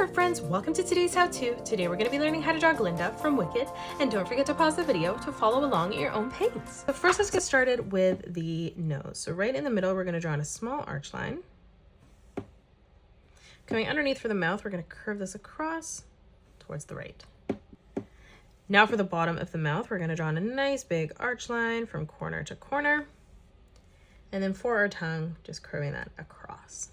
there friends, welcome to today's how-to. Today we're going to be learning how to draw Glinda from Wicked, and don't forget to pause the video to follow along at your own pace. So first let's get started with the nose. So right in the middle we're going to draw in a small arch line. Coming underneath for the mouth, we're going to curve this across towards the right. Now for the bottom of the mouth, we're going to draw in a nice big arch line from corner to corner. And then for our tongue, just curving that across.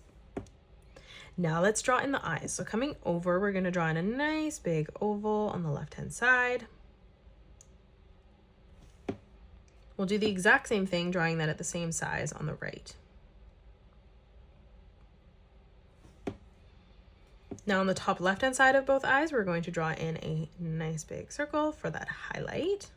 Now let's draw in the eyes. So coming over, we're going to draw in a nice big oval on the left-hand side. We'll do the exact same thing, drawing that at the same size on the right. Now on the top left-hand side of both eyes, we're going to draw in a nice big circle for that highlight.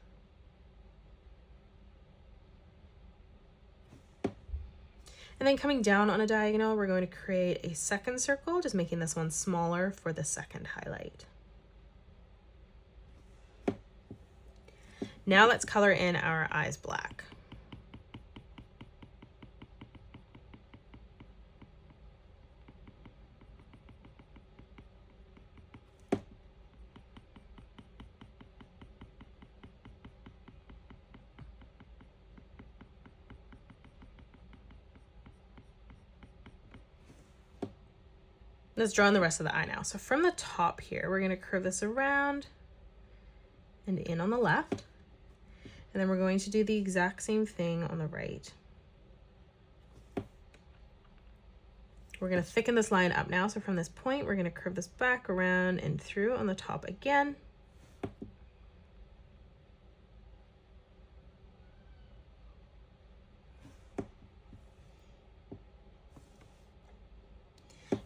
And then coming down on a diagonal, we're going to create a second circle, just making this one smaller for the second highlight. Now let's color in our eyes black. Let's draw in the rest of the eye now. So from the top here, we're going to curve this around and in on the left. And then we're going to do the exact same thing on the right. We're going to thicken this line up now. So from this point, we're going to curve this back around and through on the top again.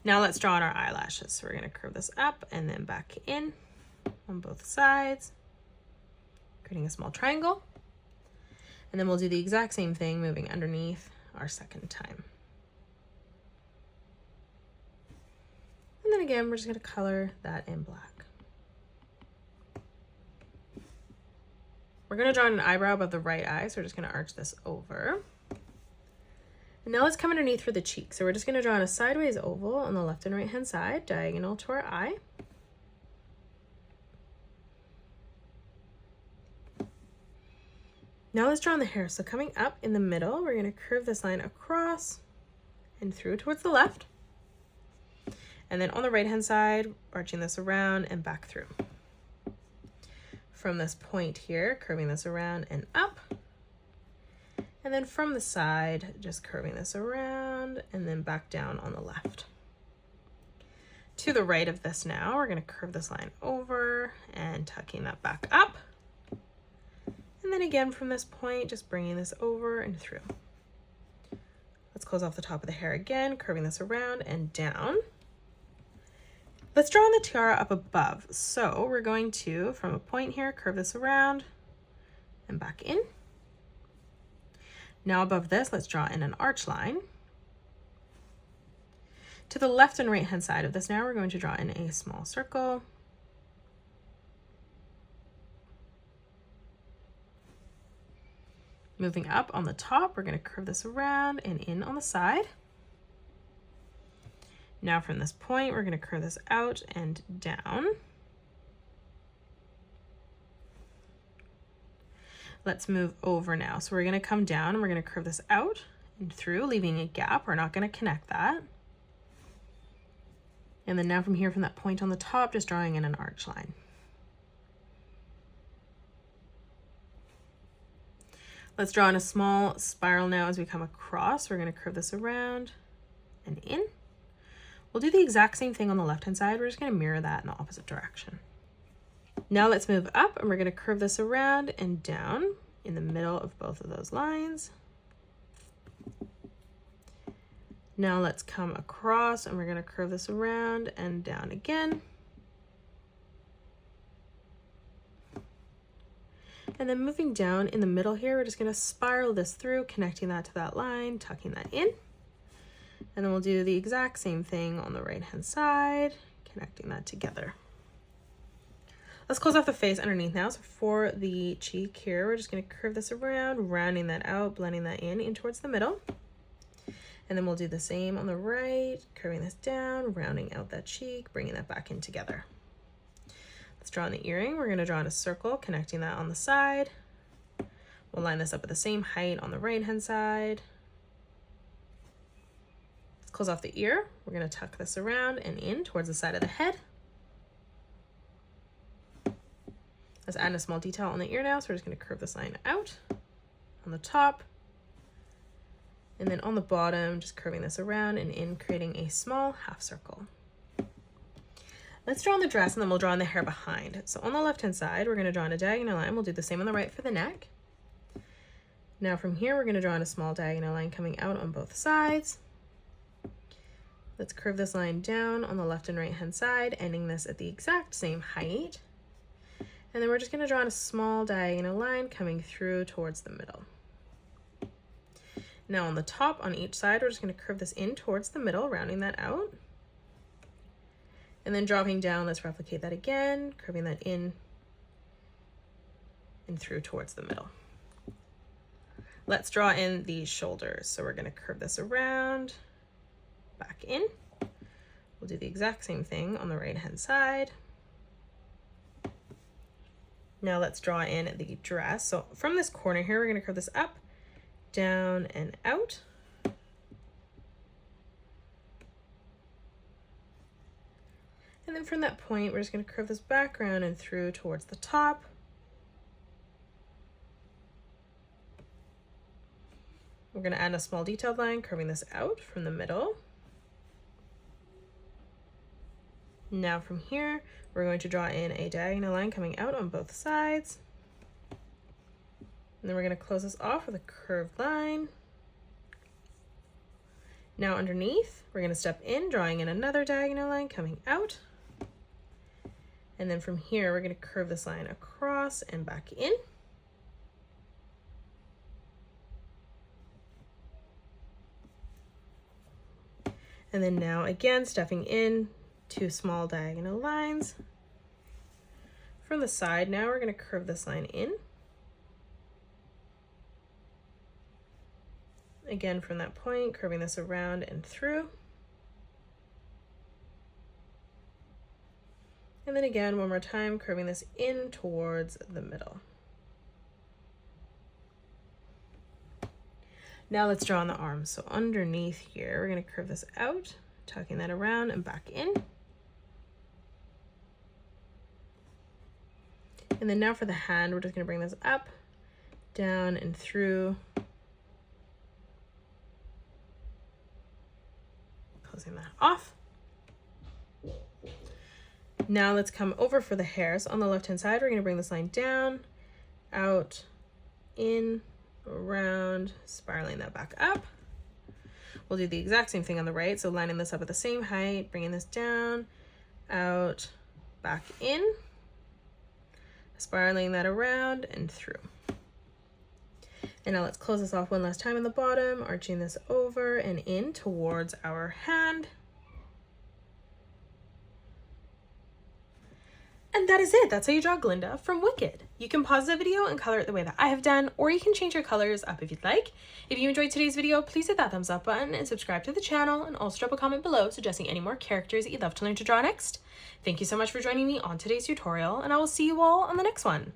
Now let's draw on our eyelashes. So we're going to curve this up and then back in on both sides, creating a small triangle. And then we'll do the exact same thing, moving underneath our second time. And then again, we're just going to color that in black. We're going to draw an eyebrow above the right eye, so we're just going to arch this over. And now let's come underneath for the cheek. So we're just going to draw in a sideways oval on the left and right hand side, diagonal to our eye. Now let's draw on the hair. So coming up in the middle, we're going to curve this line across and through towards the left. And then on the right hand side, arching this around and back through. From this point here, curving this around and up. And then from the side, just curving this around and then back down on the left. To the right of this now, we're going to curve this line over and tucking that back up. And then again from this point, just bringing this over and through. Let's close off the top of the hair again, curving this around and down. Let's draw on the tiara up above. So we're going to, from a point here, curve this around and back in. Now above this, let's draw in an arch line. To the left and right hand side of this now, we're going to draw in a small circle. Moving up on the top, we're going to curve this around and in on the side. Now from this point, we're going to curve this out and down. Let's move over now. So we're going to come down and we're going to curve this out and through, leaving a gap. We're not going to connect that. And then now from here, from that point on the top, just drawing in an arch line. Let's draw in a small spiral now as we come across. We're going to curve this around and in. We'll do the exact same thing on the left-hand side. We're just going to mirror that in the opposite direction. Now let's move up and we're going to curve this around and down in the middle of both of those lines. Now let's come across and we're going to curve this around and down again. And then moving down in the middle here, we're just going to spiral this through, connecting that to that line, tucking that in. And then we'll do the exact same thing on the right-hand side, connecting that together. Let's close off the face underneath now. So for the cheek here, we're just going to curve this around, rounding that out, blending that in towards the middle. And then we'll do the same on the right, curving this down, rounding out that cheek, bringing that back in together. Let's draw in the earring. We're going to draw in a circle, connecting that on the side. We'll line this up at the same height on the right-hand side. Let's close off the ear. We're going to tuck this around and in towards the side of the head. Let's add a small detail on the ear now. So we're just going to curve this line out on the top. And then on the bottom, just curving this around and in, creating a small half circle. Let's draw on the dress and then we'll draw on the hair behind. So on the left-hand side, we're going to draw in a diagonal line. We'll do the same on the right for the neck. Now from here, we're going to draw in a small diagonal line coming out on both sides. Let's curve this line down on the left and right-hand side, ending this at the exact same height. And then we're just going to draw in a small diagonal line coming through towards the middle. Now on the top on each side, we're just going to curve this in towards the middle, rounding that out. And then dropping down, let's replicate that again, curving that in and through towards the middle. Let's draw in the shoulders. So we're going to curve this around, back in. We'll do the exact same thing on the right-hand side. Now let's draw in the dress. So from this corner here, we're going to curve this up, down, and out. And then from that point, we're just going to curve this back around and through towards the top. We're going to add a small detailed line, curving this out from the middle. Now from here, we're going to draw in a diagonal line coming out on both sides. And then we're going to close this off with a curved line. Now underneath, we're going to step in, drawing in another diagonal line coming out. And then from here, we're going to curve this line across and back in. And then now again, stepping in, two small diagonal lines. From the side, now we're going to curve this line in. Again, from that point, curving this around and through. And then again, one more time, curving this in towards the middle. Now let's draw on the arms. So underneath here, we're going to curve this out, tucking that around and back in. And then now for the hand, we're just going to bring this up, down, and through. Closing that off. Now let's come over for the hair. So on the left-hand side, we're going to bring this line down, out, in, around, spiraling that back up. We'll do the exact same thing on the right. So lining this up at the same height, bringing this down, out, back in, spiraling that around and through. And now let's close this off one last time in the bottom, arching this over and in towards our hand. And that is it. That's how you draw Glinda from Wicked. You can pause the video and color it the way that I have done, or you can change your colors up if you'd like. If you enjoyed today's video, please hit that thumbs up button and subscribe to the channel, and also drop a comment below suggesting any more characters that you'd love to learn to draw next. Thank you so much for joining me on today's tutorial, and I will see you all on the next one.